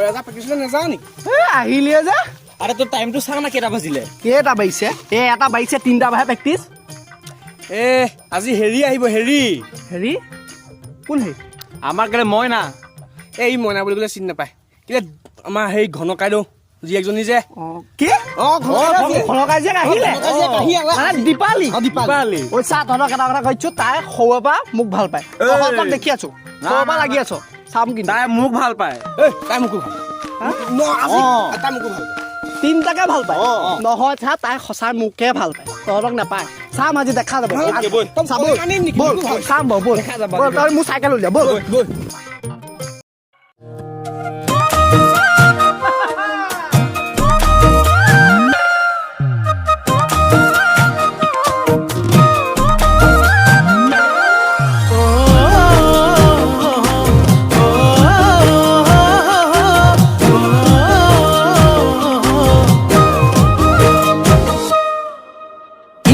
এজা প্ৰেক্টিছলৈ নাযাওঁ নেকি আহিলিয়ে যে আরে তোর টাইমটো চাও না কেটা বাজিলে কেইটা বাজিছে এটা বাজিছে 3টা বাহে প্ৰেক্টিছ আজি হেৰি আহিব হেৰি কোন হেৰি আমাৰ কেলে মই না এই মইনা বুলি ক'লে চিনি নাপায় কেলে আমাৰ সেই ঘনকাইদেউ জীয়েকজনী যে কি ঘনকাই জীয়েক আহিলে দীপালী ঐ চা তহঁতক এটা কথা কৈছো তাই সৰুৰে পৰা মোক ভাল পায় তহঁতক দেখি আছো সৰুৰে পৰা লাগি আছ চাম কিন্তু তাই মোক ভাল পায় তাই মোকো ভাল তাই মোকো ভাল 3টাকে ভাল পায় নহয় চা তাই সঁচা মোকে ভাল পায় তহঁতক নাপায় চাম আজি দেখা যাব চাম ব'ল তই মোৰ চাইকেল উলিয়া ব'ল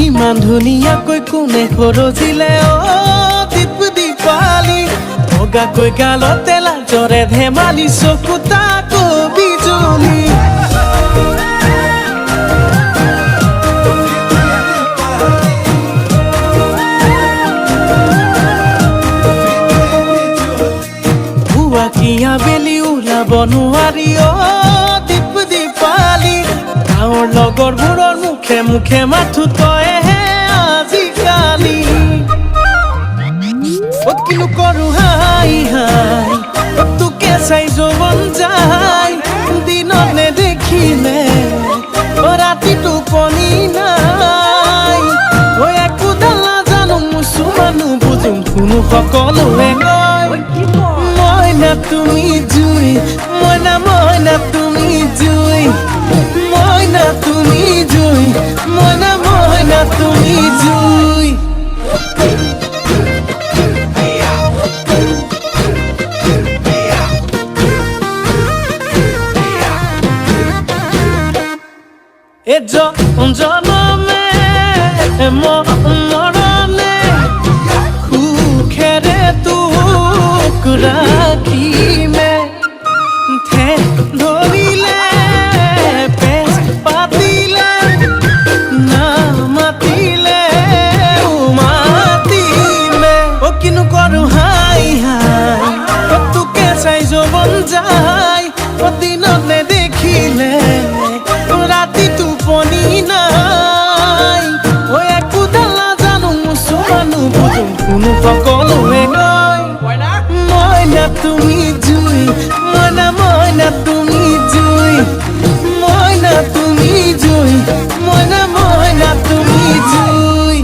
ইমান ধুনীয়াকৈ কোনে সৰজিলে দীপালী বগাকৈ গালতে লাজৰে ধেমালি চকু তাকো বিজুলি ভুৱাকিয়া বেলি ওলাব নোৱাৰি দীপালী গাঁৱৰ লগৰবোৰৰ মুখে মুখে মাথো তইহে আজিকালি কিনো কৰো হাই তোকে চাই যৌৱন যায় দিনত নেদেখিলে ৰাতি টোপনি নাই একো ডাল নাজানো মুচু মানুহ বুজোঁ কোনো সকলোৱে কয় মইনা তুমি জুই মইনা তুমি জুই মইনা তুমি জুই মইনা তুমি জুই এ জনমে মৰণে সুখেৰে তোক ৰাখিমে ধৰিলে পেচ পাতিলে না মাতিলে মাতিমে কিনো কৰো হাই তোকে চাই যৌৱন যায় দিনত নেদেখিলে ৰাতি টোপনি নাই একো ডাল নাজানো মুচু মানুহ বুজোঁ কোনো সকলোৱে কয় মইনা তুমি জুই মইনা তুমি জুই মইনা তুমি জুই মইনা তুমি জুই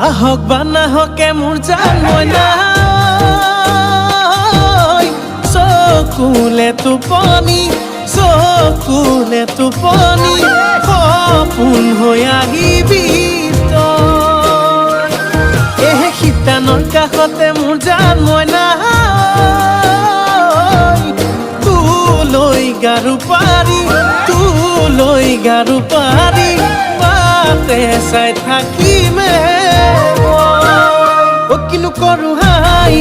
আহক বা নাহকে মোৰ জান মইনা চকুলে টোপনি সপোন হৈ আহিবি তই শীতানৰ কাষতে মোৰ জান মইনা তোলৈ গাৰু পাৰি বাটে চাই থাকিমে কিনো কৰো হাই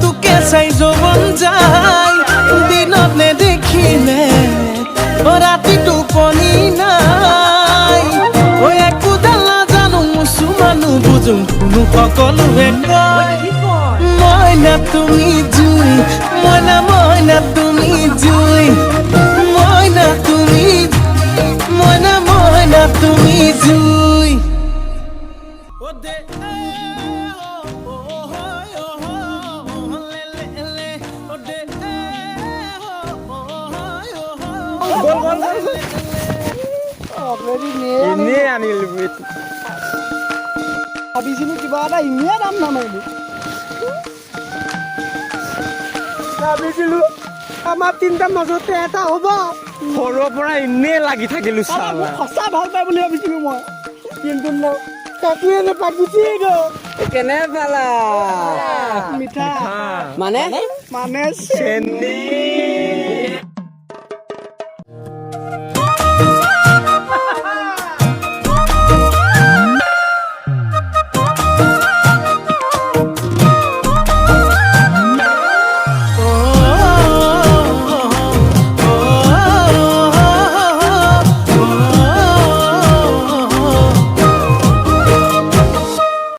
তোকে চাই যৌৱন যায় দিনত নেদেখিলে ৰাতি টোপনি নাই একো ডাল নাজানো মুচু মানুহ বুজোঁ কোনো সকলোৱে কয় মইনা তুমি জুই মইনা তুমি জুই মইনা তুমি জুই এনেই আনিলো ভাবিছিলো কিবা এটা এনেই দাম নামাৰিলো ভাবিছিলো আমাৰ 3টা মাজতে এটা হ'ব সৰুৰ পৰা এনেই লাগি থাকিলো সঁচা ভাল পাই বুলি ভাবিছিলো মই কিন্তু কাকুৱে নেপাই গুচি গ'ল কেনে পালা মিঠা মানে মানে চেনি